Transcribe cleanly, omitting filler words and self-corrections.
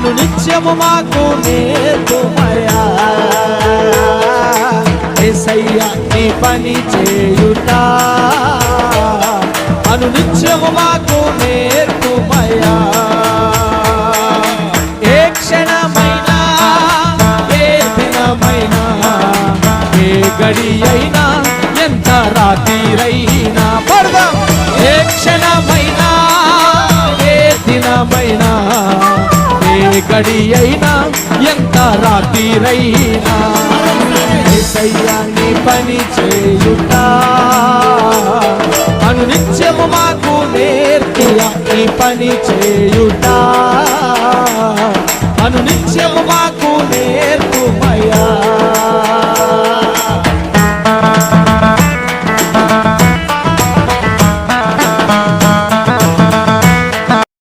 అనునిత్యము మాకు నేర్పుమయా యేసయ్యా నీ పని చేయుట అనునిత్యము మాకు నేర్పుమయా ఏ క్షణమైనా ఏ దినమైనా ఏ గడి అయినా ఎంత రాత్రిరైనా పడదాం ఏ క్షణమైనా ఏ దినమైనా ఏ గడి అయినా ఎంత రాత్రిరైనా యేసయ్యా నీ పని చేయుట అనునిత్యము మాకు నేర్పుయా నీ పని చేయుట అనునిత్యము మాకు